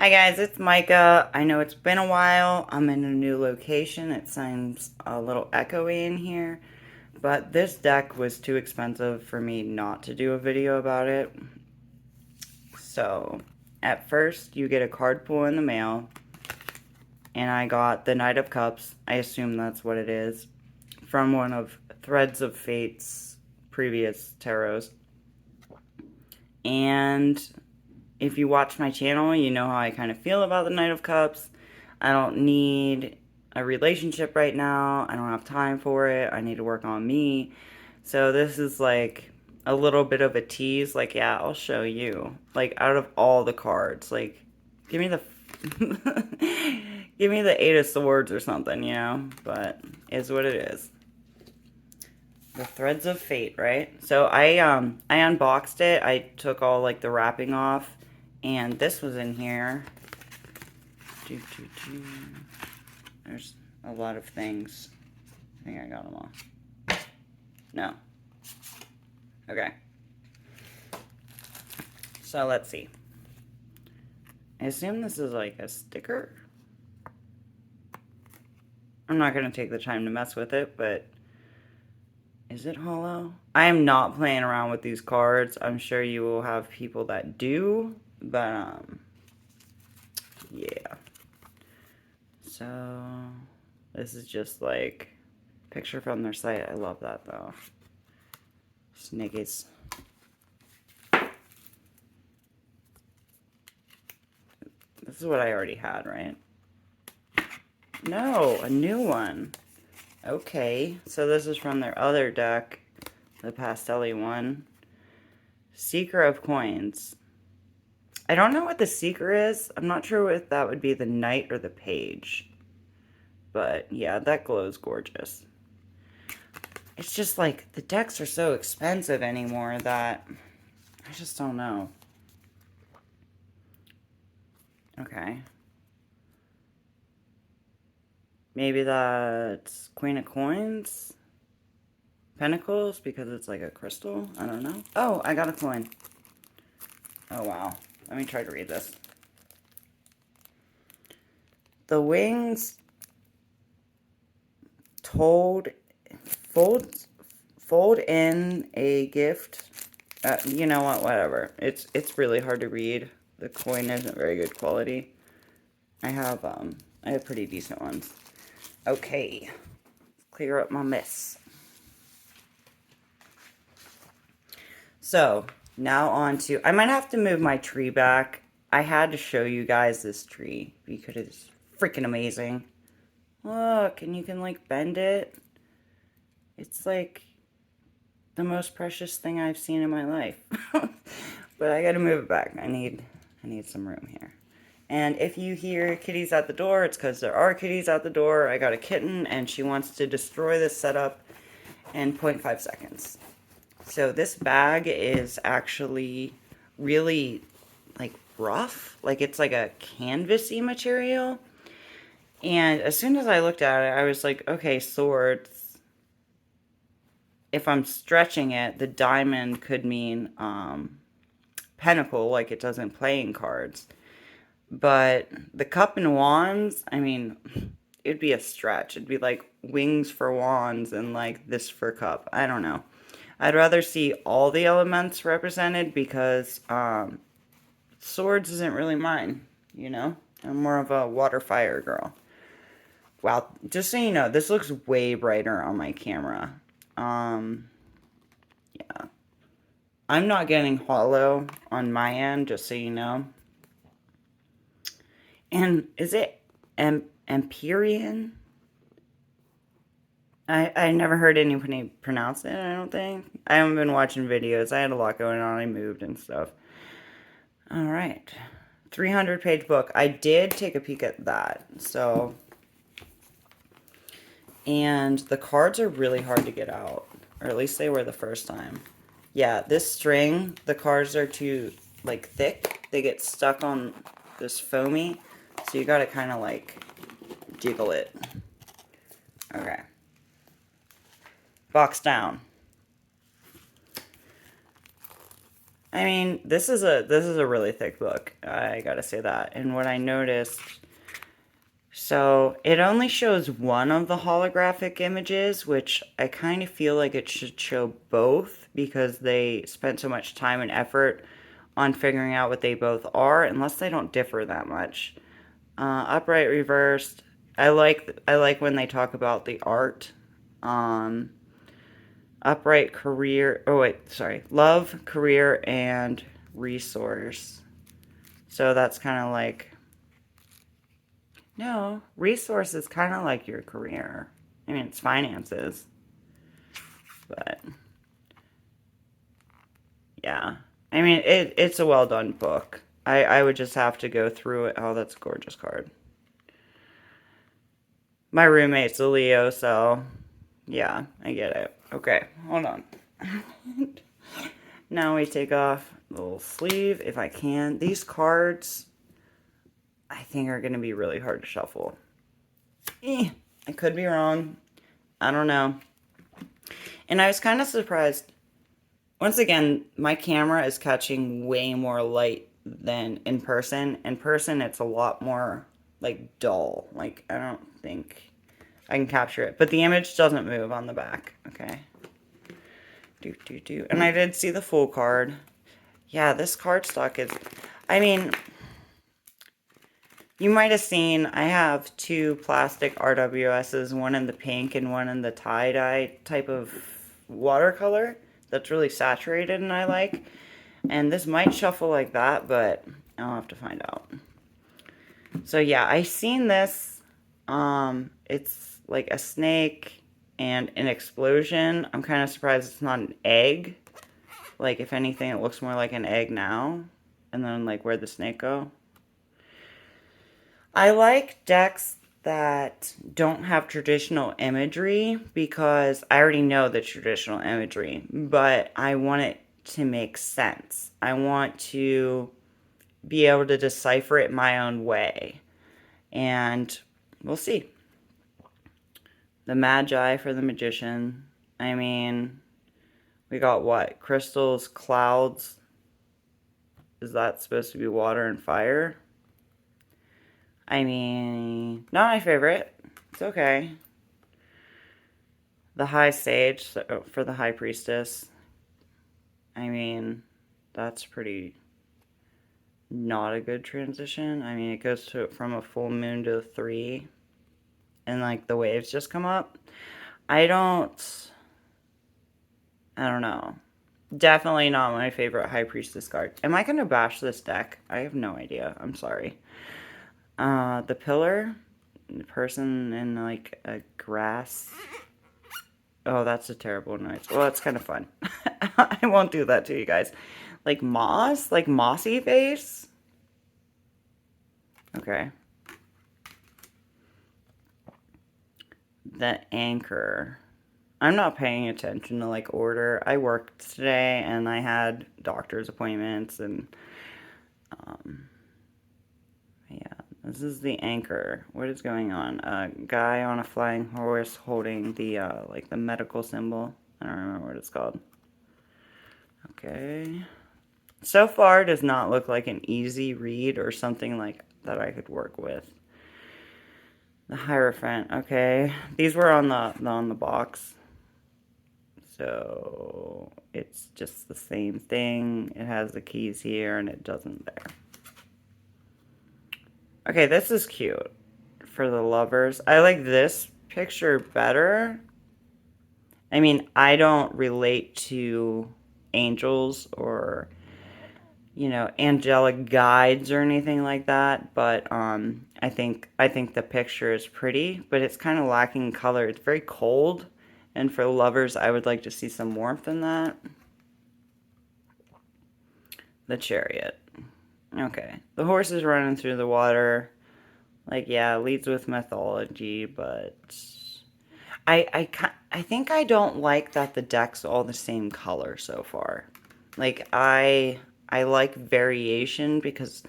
Hi guys, it's Micah. I know it's been a while. I'm in a new location. It sounds a little echoey in here, but this deck was too expensive for me not to do a video about it. So, at first, you get a card pull in the mail, and I got the Knight of Cups. I assume that's what it is, from one of Threads of Fate's previous tarots. And if you watch my channel, you know how I kind of feel about the Knight of Cups. I don't need a relationship right now. I don't have time for it. I need to work on me. So this is like a little bit of a tease. Like, yeah, I'll show you. Like, out of all the cards, like, give me the give me the Eight of Swords or something, you know? But it's what it is. The Threads of Fate, right? So I unboxed it. I took all like the wrapping off, and this was in here. There's a lot of things. I think I got them all. No. Okay. So let's see. I assume this is like a sticker. I'm not going to take the time to mess with it, but is it hollow? I am not playing around with these cards. I'm sure you will have people that do, but yeah. So this is just like picture from their site. I love that though. Snakes. This is what I already had, right? No, a new one. Okay, so this is from their other deck, the pastel-y one. Seeker of Coins. I don't know what the Seeker is. I'm not sure if that would be the Knight or the Page. But yeah, that glows gorgeous. It's just like, the decks are so expensive anymore that I just don't know. Okay. Maybe that's Queen of Coins? Pentacles, because it's like a crystal? I don't know. Oh, I got a coin. Oh, wow. Let me try to read this. The wings fold in a gift. You know what? Whatever. It's really hard to read. The coin isn't very good quality. I have pretty decent ones. Okay. Clear up my mess. So, now on to... I might have to move my tree back. I had to show you guys this tree because it's freaking amazing. Look, and you can, like, bend it. It's, like, the most precious thing I've seen in my life. But I gotta move it back. I need some room here. And if you hear kitties at the door, it's because there are kitties at the door. I got a kitten, and she wants to destroy this setup in 0.5 seconds. So this bag is actually really, like, rough. Like, it's like a canvasy material. And as soon as I looked at it, I was like, okay, swords. If I'm stretching it, the diamond could mean pentacle, like it does in playing cards. But the cup and wands, I mean, it'd be a stretch. It'd be like wings for wands and like this for cup. I don't know. I'd rather see all the elements represented because swords isn't really mine, you know? I'm more of a water fire girl. Wow, just so you know, this looks way brighter on my camera. Yeah. I'm not getting hollow on my end, just so you know. And is it Empyrean? I never heard anybody pronounce it, I don't think. I haven't been watching videos. I had a lot going on. I moved and stuff. Alright. 300-page book. I did take a peek at that. So... And the cards are really hard to get out. Or at least they were the first time. Yeah, this string, the cards are too, like, thick. They get stuck on this foamy. So you gotta kind of, like, jiggle it. Okay. Box down. I mean, this is a really thick book. I gotta say that. And what I noticed, so it only shows one of the holographic images, which I kind of feel like it should show both because they spent so much time and effort on figuring out what they both are, unless they don't differ that much. Upright reversed. I like when they talk about the art. Um, Upright career. Oh wait, sorry. Love, career, and resource. So that's kind of like, no, resource is kind of like your career. I mean, it's finances, but yeah. I mean, it's a well done book. I would just have to go through it. Oh, that's a gorgeous card. My roommate's a Leo, so yeah, I get it. Okay, hold on. Now we take off the little sleeve if I can. These cards, I think, are going to be really hard to shuffle. I could be wrong. I don't know. And I was kind of surprised. Once again, my camera is catching way more light than in person. In person, it's a lot more, like, dull. Like, I don't think I can capture it. But the image doesn't move on the back. Okay. And I did see the full card. Yeah, this cardstock is... I mean, you might have seen I have two plastic RWSs, one in the pink and one in the tie-dye type of watercolor that's really saturated and I like. And this might shuffle like that, but I'll have to find out. So yeah, I seen this. It's like a snake and an explosion. I'm kind of surprised it's not an egg. Like, if anything, it looks more like an egg now. And then, like, where'd the snake go? I like decks that don't have traditional imagery because I already know the traditional imagery, but I want it to make sense. I want to be able to decipher it my own way. And we'll see. The Magi for the Magician. I mean, we got what? Crystals, clouds. Is that supposed to be water and fire? I mean, not my favorite. It's okay. The High Sage for the High Priestess. I mean, that's pretty not a good transition. I mean, it goes from a full moon to a 3. And, like, the waves just come up. I don't know. Definitely not my favorite High Priestess card. Am I going to bash this deck? I have no idea. I'm sorry. The Pillar. The person in, like, a grass. Oh, that's a terrible noise. Well, that's kind of fun. I won't do that to you guys. Like moss? Like mossy face? Okay. The Anchor. I'm not paying attention to, like, order. I worked today, and I had doctor's appointments, and, yeah, this is the Anchor. What is going on? A guy on a flying horse holding the, like, the medical symbol. I don't remember what it's called. Okay. So far, it does not look like an easy read or something like that I could work with. The Hierophant. Okay. These were on the box. So it's just the same thing. It has the keys here and it doesn't there. Okay, this is cute for the lovers. I like this picture better. I mean, I don't relate to angels or, you know, angelic guides or anything like that, but I think the picture is pretty, but it's kind of lacking color. It's very cold. And for lovers, I would like to see some warmth in that. The Chariot. Okay. The horse is running through the water. Like, yeah, it leads with mythology, but I think I don't like that the deck's all the same color so far. Like, I like variation because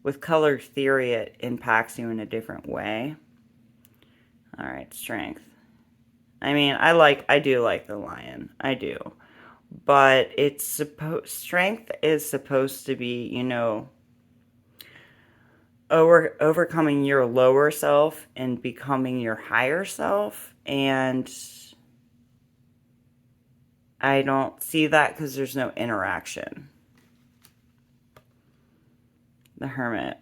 with color theory, it impacts you in a different way. All right, strength. I mean, I do like the lion. I do. but strength is supposed to be, you know, overcoming your lower self and becoming your higher self. And I don't see that because there's no interaction. The Hermit.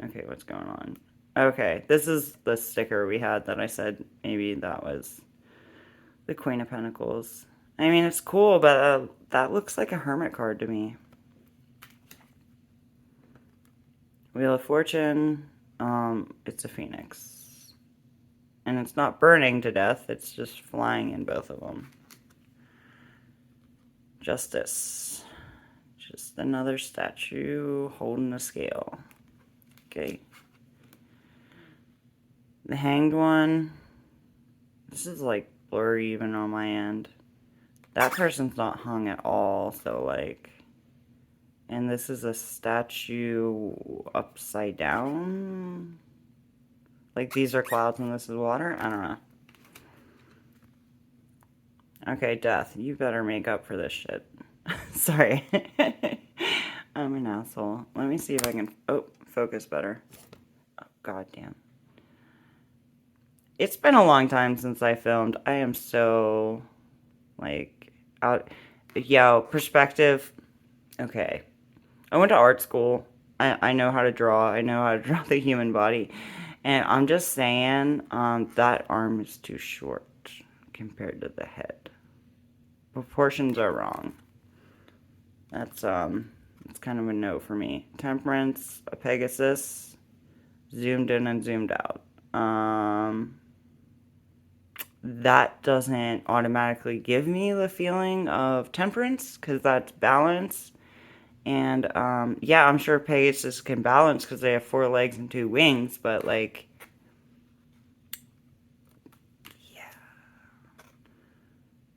Okay, what's going on? Okay, this is the sticker we had that I said maybe that was the Queen of Pentacles. I mean, it's cool, but that looks like a Hermit card to me. Wheel of Fortune. It's a phoenix. And it's not burning to death, it's just flying in both of them. Justice. Just another statue holding a scale. Okay. The Hanged One. This is like blurry even on my end. That person's not hung at all, so like... And this is a statue upside down. Like these are clouds and this is water? I don't know. Okay, Death. You better make up for this shit. Sorry. I'm an asshole. Let me see if I can... Oh, focus better. Oh, goddamn. It's been a long time since I filmed. I am so... Like... out. Yo, perspective. Okay. I went to art school. I know how to draw. I know how to draw the human body. And I'm just saying, that arm is too short compared to the head. Proportions are wrong. That's kind of a no for me. Temperance, a Pegasus, zoomed in and zoomed out. That doesn't automatically give me the feeling of temperance, because that's balance. And, yeah, I'm sure Pegasus can balance because they have 4 legs and 2 wings, but, like, yeah.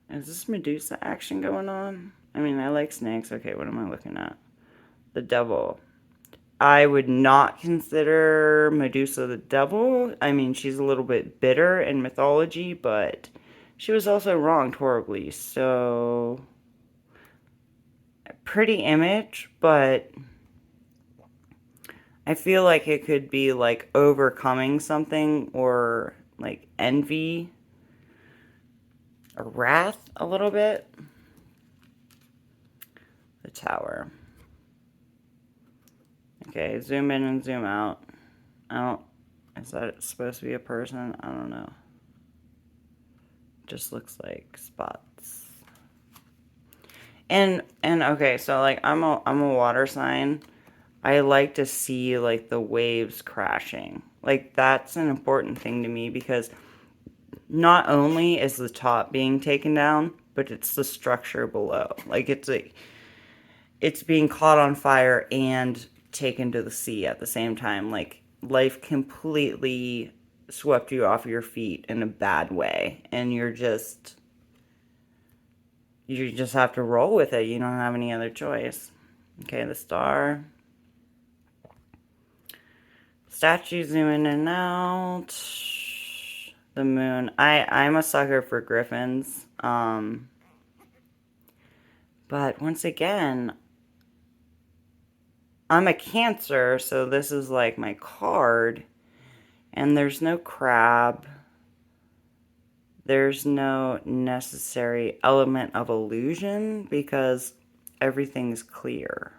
Is this Medusa action going on? I mean, I like snakes. Okay, what am I looking at? The Devil. I would not consider Medusa the devil. I mean, she's a little bit bitter in mythology, but she was also wronged horribly, so... Pretty image, but I feel like it could be like overcoming something or like envy or wrath a little bit. The Tower. Okay, zoom in and zoom out. Is that supposed to be a person? I don't know. Just looks like spots. And okay, so like I'm a water sign. I like to see like the waves crashing. Like that's an important thing to me because not only is the top being taken down, but it's the structure below. Like it's being caught on fire and taken to the sea at the same time. Like life completely swept you off your feet in a bad way, and you just have to roll with it. You don't have any other choice. Okay, the Star. Statue zooming in and out. The Moon. I'm a sucker for griffins. But once again, I'm a Cancer, so this is like my card. And there's no crab. There's no necessary element of illusion because everything's clear.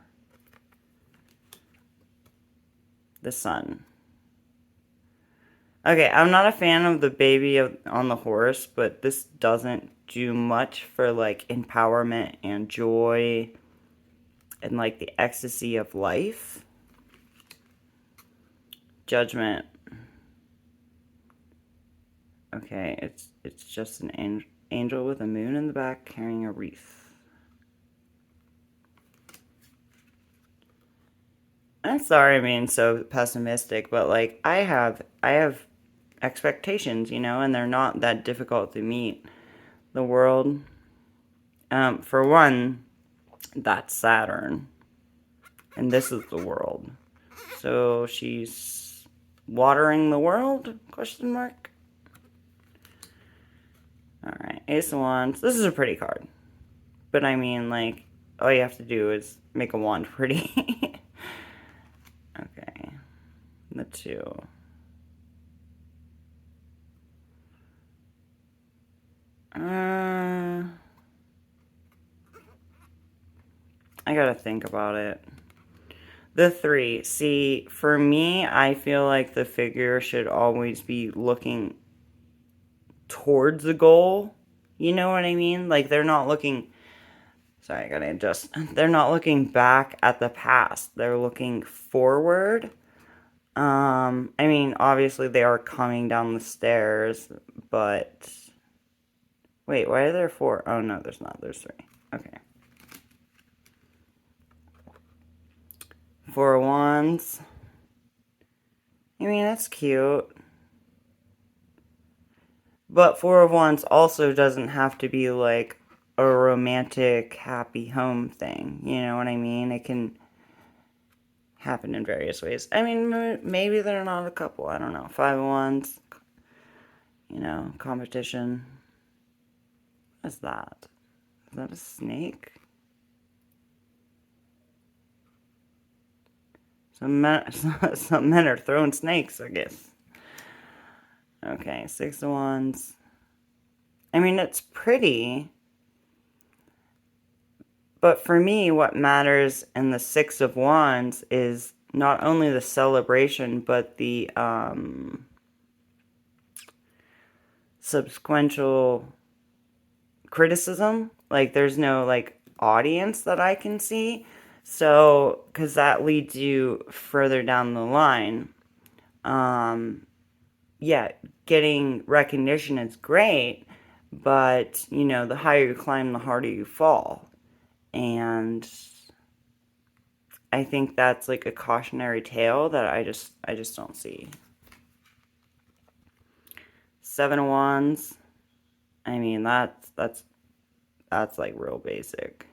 The Sun. Okay, I'm not a fan of the baby on the horse, but this doesn't do much for like empowerment and joy and like the ecstasy of life. Judgment. Okay, it's just an angel with a moon in the back carrying a wreath. I'm sorry I'm being so pessimistic, but like I have expectations, you know, and they're not that difficult to meet. The world, for one, that's Saturn, and this is the world. So she's watering the world? Question mark. All right, Ace of Wands. This is a pretty card. But I mean, like, all you have to do is make a wand pretty. Okay. The 2. I gotta think about it. The 3. See, for me, I feel like the figure should always be looking towards the goal. You know what I mean? Like, they're not looking... Sorry, I gotta adjust. They're not looking back at the past. They're looking forward. I mean, obviously they are coming down the stairs, but... Wait, why are there 4? Oh, no, there's not. There's 3. Okay. 4 of Wands. I mean, that's cute. But 4 of Wands also doesn't have to be like a romantic, happy home thing. You know what I mean? It can happen in various ways. I mean, maybe they're not a couple. I don't know. 5 of Wands. You know, competition. What is that? Is that a snake? Some men are throwing snakes, I guess. Okay, 6 of Wands. I mean, it's pretty. But for me, what matters in the 6 of Wands is not only the celebration, but the subsequential criticism. Like, there's no, like, audience that I can see. So, because that leads you further down the line. Yeah, getting recognition is great, but, you know, the higher you climb, the harder you fall. And I think that's like a cautionary tale that I just don't see. 7 of Wands. I mean, that's like real basic.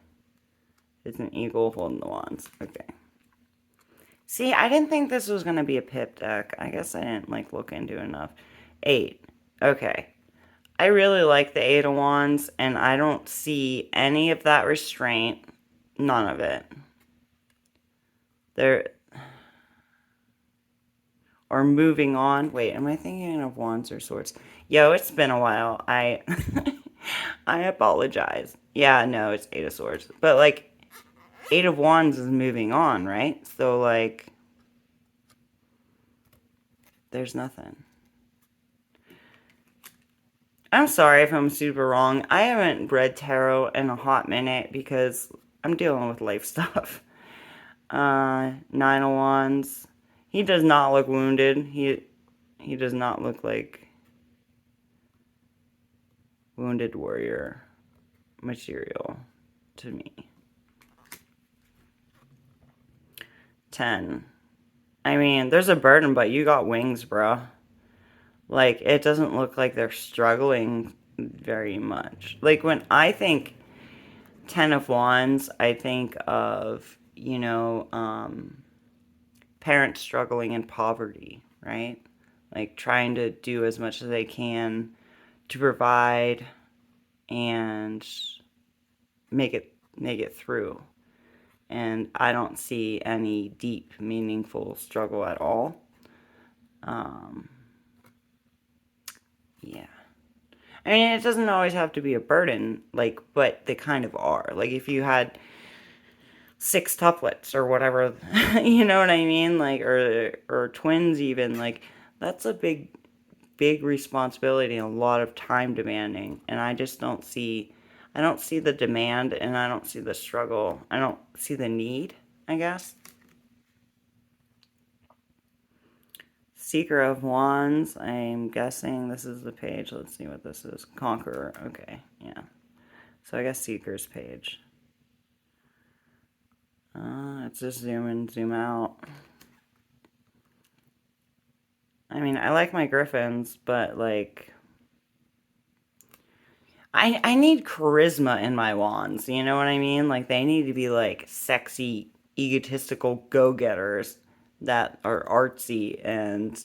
It's an eagle holding the wands. Okay. See, I didn't think this was going to be a pip deck. I guess I didn't, like, look into it enough. 8. Okay. I really like the 8 of Wands, and I don't see any of that restraint. None of it. Or moving on. Wait, am I thinking of Wands or Swords? Yo, it's been a while. I apologize. Yeah, no, it's 8 of Swords. But, like, 8 of Wands is moving on, right? So, like, there's nothing. I'm sorry if I'm super wrong. I haven't read tarot in a hot minute because I'm dealing with life stuff. 9 of Wands. He does not look wounded. He does not look like wounded warrior material to me. 10. I mean, there's a burden, but you got wings, bro. Like, it doesn't look like they're struggling very much. Like, when I think 10 of Wands, I think of, you know, parents struggling in poverty, right? Like, trying to do as much as they can to provide and make it through. And I don't see any deep, meaningful struggle at all. Yeah. I mean, it doesn't always have to be a burden, like, but they kind of are. Like, if you had 6 tuplets or whatever, you know what I mean? Like, or twins even, like, that's a big responsibility and a lot of time demanding. And I just don't see, I don't see the demand and I don't see the struggle. I don't see the need, I guess. Seeker of Wands, I'm guessing this is the page. Let's see what this is. Conqueror, okay, yeah. So I guess Seeker's page. Let's just zoom in, zoom out. I mean, I like my griffins, but, like, I need charisma in my wands, you know what I mean? Like, they need to be, like, sexy, egotistical go-getters that are artsy and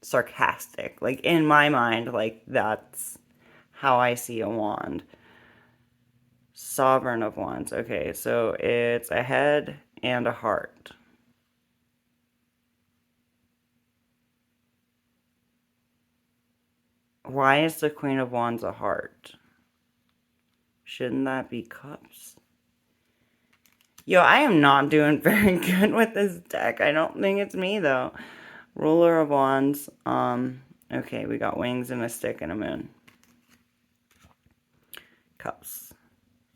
sarcastic. Like, in my mind, like, that's how I see a wand. Sovereign of Wands. Okay, so it's a head and a heart. Why is the Queen of Wands a heart? Shouldn't that be cups? Yo, I am not doing very good with this deck. I don't think it's me, though. Ruler of Wands. Okay, we got wings and a stick and a moon. Cups.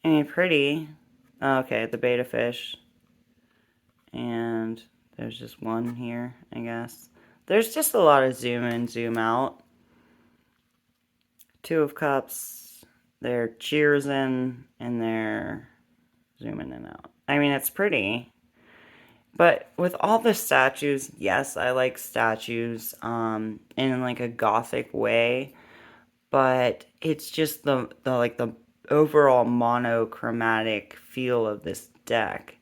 I mean, pretty. Okay, the beta fish. And there's just one here, I guess. There's just a lot of zoom in, zoom out. Two of Cups. They're cheersing and they're zooming in and out. I mean, it's pretty. But with all the statues, yes, I like statues in like a gothic way. But it's just the overall monochromatic feel of this deck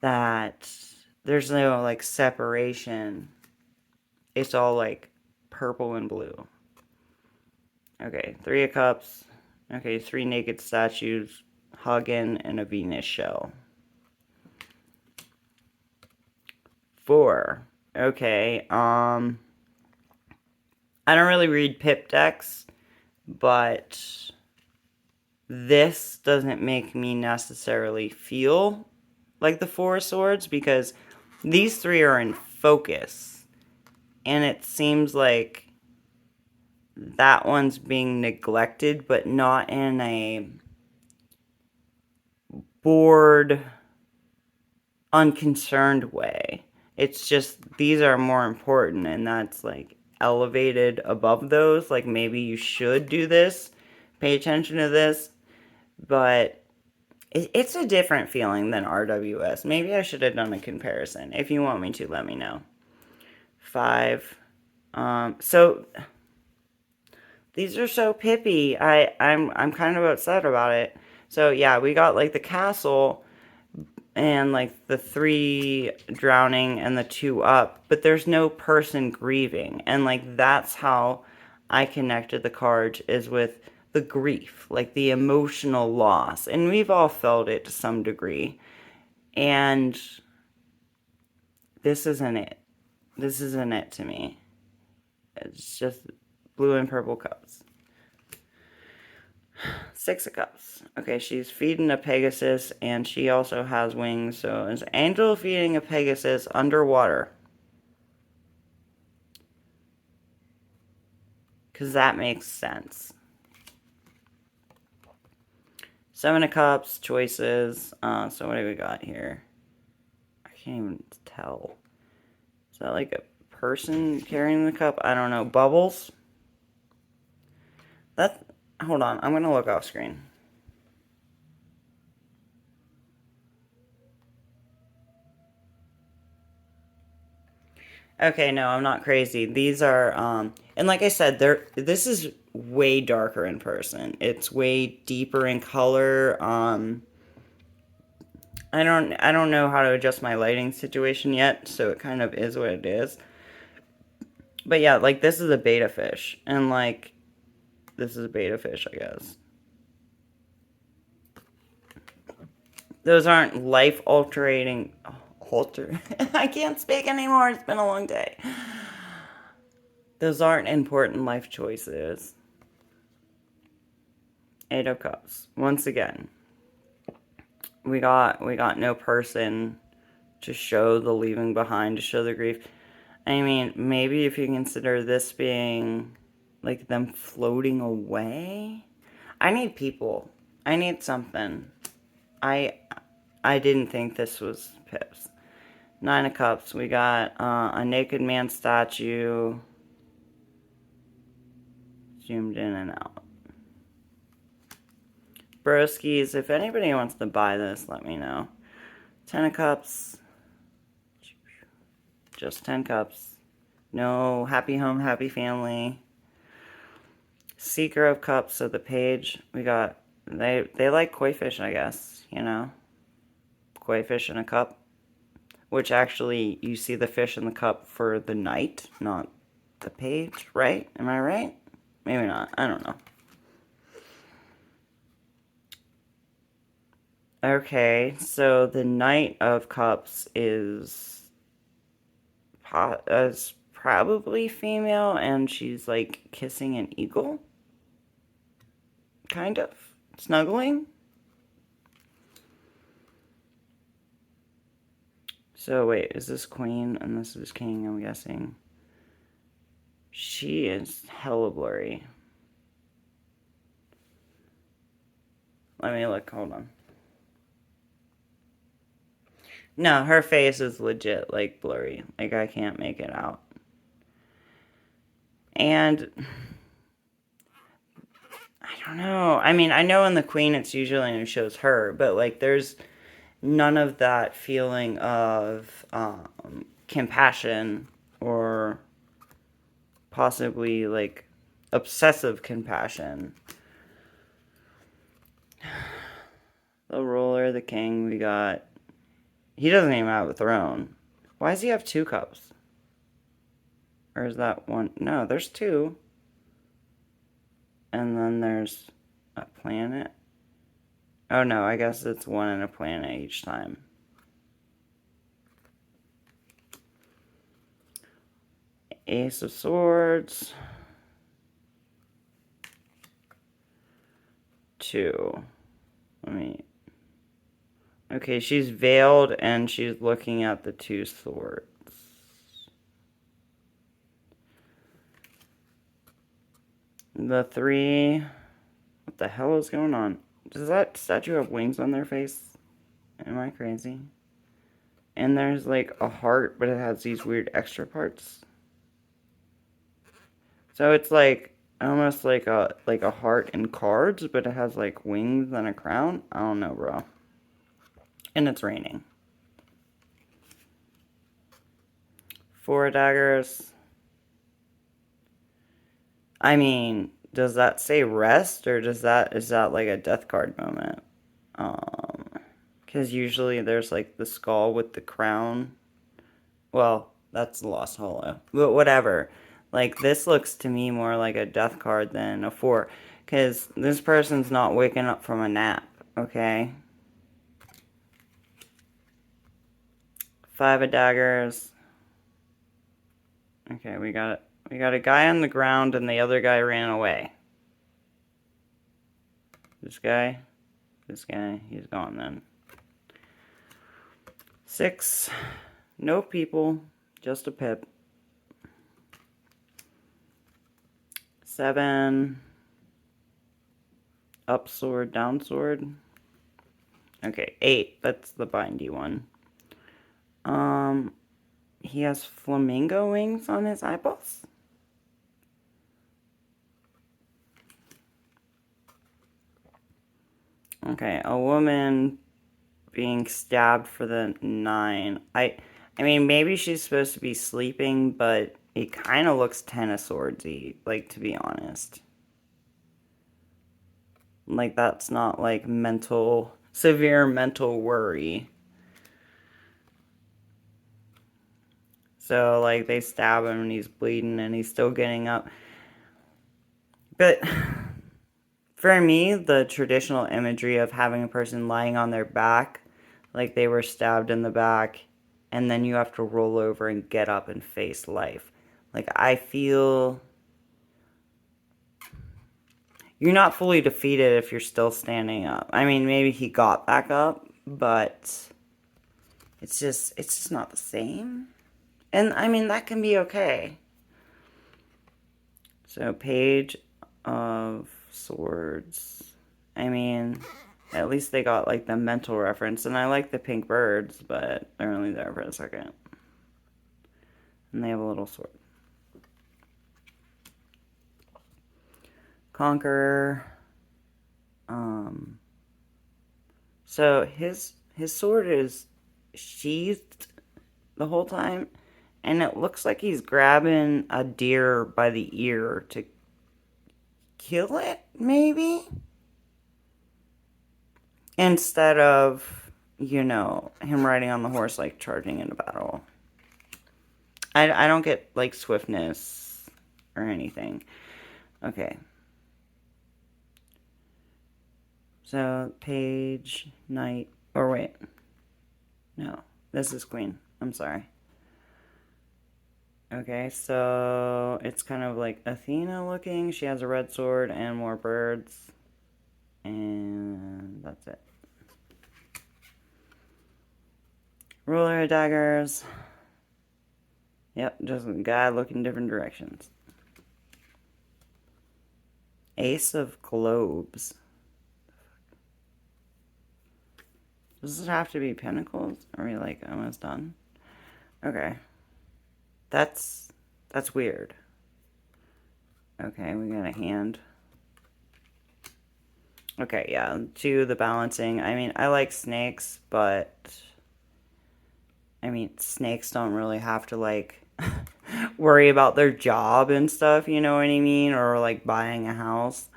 that there's no like separation. It's all like purple and blue. Okay, 3 of Cups. Okay, 3 naked statues, hugging, and a Venus shell. 4. Okay, I don't really read pip decks, but this doesn't make me necessarily feel like the 4 of Swords because these 3 are in focus, and it seems like that one's being neglected, but not in a bored, unconcerned way. It's just these are more important, and that's like elevated above those. Like maybe you should do this, pay attention to this, but it's a different feeling than RWS. Maybe I should have done a comparison. If you want me to, let me know. 5. So these are so pippy. I'm kind of upset about it. So yeah, we got like the castle and like the 3 drowning and the 2 up, but there's no person grieving. And like that's how I connected the cards, is with the grief, like the emotional loss. And we've all felt it to some degree. And this isn't it. This isn't it to me. It's just blue and purple cups. 6 of Cups. Okay, she's feeding a Pegasus, and she also has wings. So it's Angel feeding a Pegasus underwater. Because that makes sense. 7 of Cups, choices. So what do we got here? I can't even tell. Is that like a person carrying the cup? I don't know. Bubbles? Hold on, I'm going to look off screen. Okay, no, I'm not crazy. These are, and like I said, this is way darker in person. It's way deeper in color. I don't know how to adjust my lighting situation yet, so it kind of is what it is. But yeah, like this is a beta fish, and like this is a beta fish, I guess. Those aren't life-altering... I can't speak anymore. It's been a long day. Those aren't important life choices. 8 of Cups. Once again, we got no person to show the leaving behind, to show the grief. I mean, maybe if you consider this being like them floating away. I need people. I need something. I didn't think this was Pips. 9 of Cups. We got a naked man statue. Zoomed in and out. Broskies, if anybody wants to buy this, let me know. 10 of Cups. Just 10 cups. No happy home, happy family. Seeker of Cups, so the page. We got, they like koi fish, I guess, you know. Koi fish in a cup. Which actually, you see the fish in the cup for the night, not the page, right? Am I right? Maybe not. I don't know. Okay, so the Knight of Cups is probably female, and she's like kissing an eagle, kind of snuggling. So wait, is this queen and this is king? I'm guessing. She is hella blurry. Let me look. Hold on. No, her face is legit like blurry. Like I can't make it out. And I don't know. I mean, I know in the queen it's usually it shows her, but like there's none of that feeling of compassion or possibly like obsessive compassion. The ruler, the king, we got. He doesn't even have a throne. Why does he have 2 cups? Or is that one? No, there's 2. And then there's a planet. Oh no, I guess it's 1 and a planet each time. Ace of Swords. 2. Let me. Okay, she's veiled and she's looking at the 2 swords. The 3. What the hell is going on? Does that statue have wings on their face? Am I crazy? And there's like a heart, but it has these weird extra parts. So it's like almost like a heart in cards, but it has like wings and a crown. I don't know, bro. And it's raining. 4 daggers. I mean, does that say rest, or is that like a death card moment? Because usually there's like the skull with the crown. Well, that's the Lost Hollow. But whatever. Like, this looks to me more like a death card than a 4. Because this person's not waking up from a nap, okay? 5 of daggers. Okay, we got a guy on the ground and the other guy ran away. This guy, he's gone then. 6, no people, just a pip. 7, up sword, down sword. Okay, 8, that's the bindy one. He has flamingo wings on his eyeballs. Okay, a woman being stabbed for the 9. I mean, maybe she's supposed to be sleeping, but it kind of looks 10 of swords-y, like, to be honest. Like, that's not, like, severe mental worry. So, like, they stab him and he's bleeding and he's still getting up. But for me, the traditional imagery of having a person lying on their back, like they were stabbed in the back, and then you have to roll over and get up and face life. Like, I feel you're not fully defeated if you're still standing up. I mean, maybe he got back up, but it's just not the same. And I mean, that can be okay. So, Page of Swords. I mean, at least they got like the mental reference, and I like the pink birds, but they're only there for a second. And they have a little sword. Conqueror. So his sword is sheathed the whole time, and it looks like he's grabbing a deer by the ear to kill it, maybe? Instead of, you know, him riding on the horse, like, charging into battle. I don't get, like, swiftness or anything. Okay. So, page, knight, or wait. No, this is queen. I'm sorry. Okay, so it's kind of like Athena looking. She has a red sword and more birds. And that's it. Ruler of daggers. Yep, just a guy looking different directions. Ace of globes. Does it have to be pentacles? Are we like almost done? Okay. That's weird. Okay, we got a hand. Okay, yeah, to the balancing. I mean, I like snakes, but I mean, snakes don't really have to like worry about their job and stuff, you know what I mean? Or like buying a house.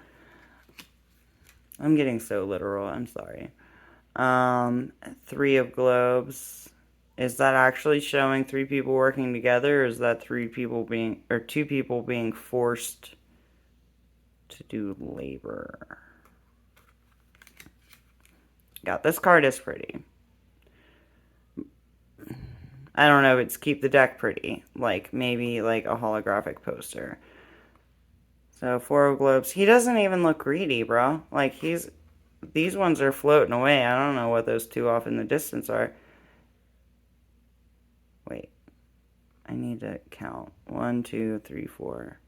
I'm getting so literal, I'm sorry. Three of globes. Is that actually showing three people working together, or is that three people being, or two people being forced to do labor? Yeah, this card is pretty. I don't know if it's keep the deck pretty. Like, maybe like a holographic poster. So, four of globes. He doesn't even look greedy, bro. Like, these ones are floating away. I don't know what those two off in the distance are. Wait. I need to count. 1, 2, 3, 4.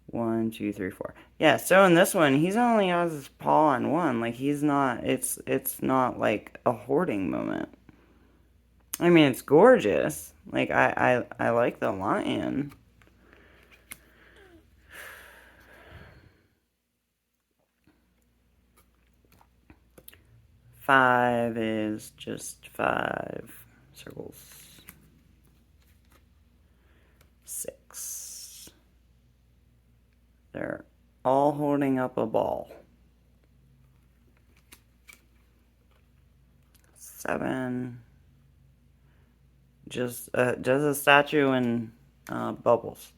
1, 2, 3, 4. Yeah, so in this one, he's only has his paw on one. Like, he's not, it's not like a hoarding moment. I mean, it's gorgeous. Like, I like the lion. Five is just 5 circles. 6. They're all holding up a ball. 7. Just a statue and bubbles.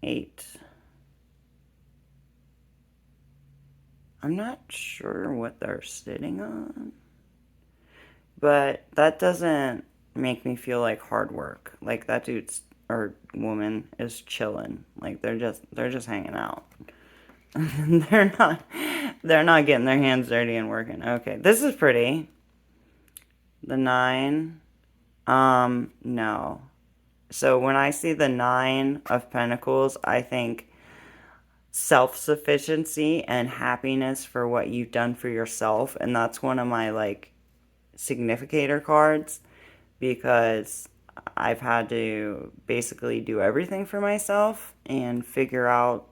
8. I'm not sure what they're sitting on, but that doesn't make me feel like hard work. Like that dude's or woman is chilling. Like they're just hanging out. they're not getting their hands dirty and working. Okay, this is pretty. The 9. No. So when I see the 9 of Pentacles, I think self-sufficiency and happiness for what you've done for yourself. And that's one of my, like, significator cards because I've had to basically do everything for myself and figure out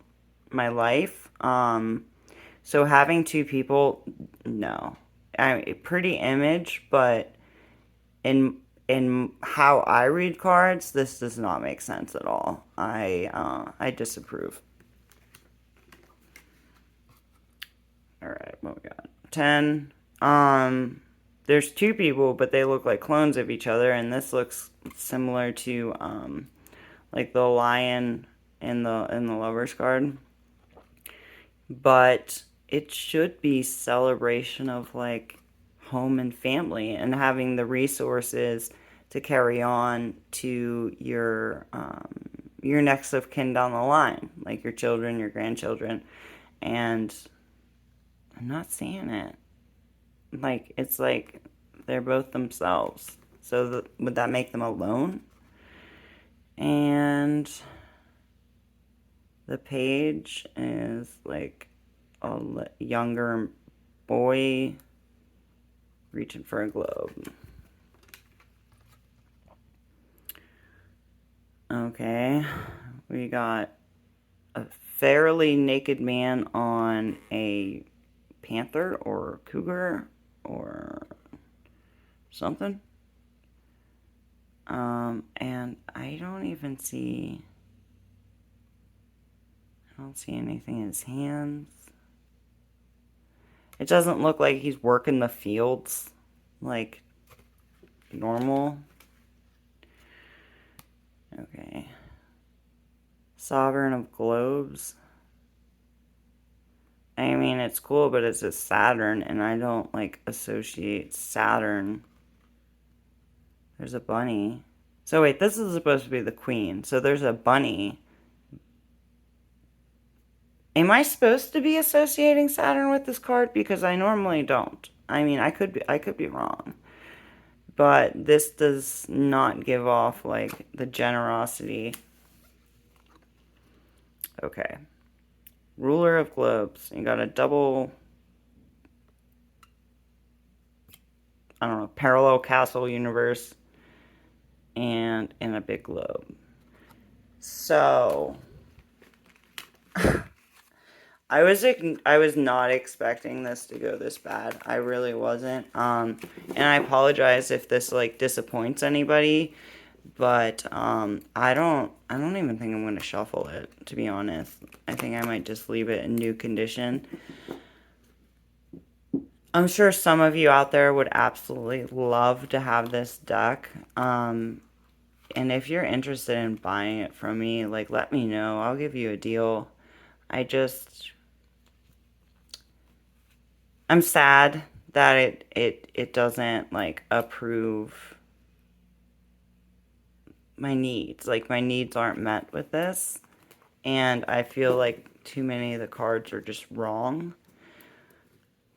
my life. So having two people, no. Pretty image, but in how I read cards, this does not make sense at all. I disapprove. All right, what we got? 10. There's two people, but they look like clones of each other, and this looks similar to like the lion in the Lover's card. But it should be celebration of like home and family and having the resources to carry on to your next of kin down the line, like your children, your grandchildren, and I'm not seeing it. Like it's like they're both themselves. So would that make them alone? And the page is like a younger boy reaching for a globe. Okay, we got a fairly naked man on a panther or cougar or something. And I don't see anything in his hands. It doesn't look like he's working the fields like normal. Okay. Sovereign of globes. I mean, it's cool, but it's a Saturn, and I don't, like, associate Saturn. There's a bunny. So wait, this is supposed to be the queen. So there's a bunny. Am I supposed to be associating Saturn with this card? Because I normally don't. I mean, I could be wrong. But this does not give off, like, the generosity. Okay. Ruler of globes. You got a double, I don't know, parallel castle universe and in a big globe. So I was not expecting this to go this bad. I really wasn't. And I apologize if this like disappoints anybody, but I don't even think I'm going to shuffle it, to be honest. I think I might just leave it in new condition. I'm sure some of you out there would absolutely love to have this deck. And if you're interested in buying it from me, like, let me know. I'll give you a deal. I'm sad that it doesn't, like, approve my needs. Like, my needs aren't met with this. And I feel like too many of the cards are just wrong.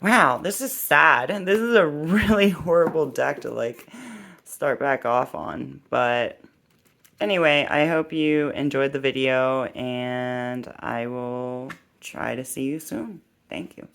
Wow, this is sad. And this is a really horrible deck to, like, start back off on. But anyway, I hope you enjoyed the video, and I will try to see you soon. Thank you.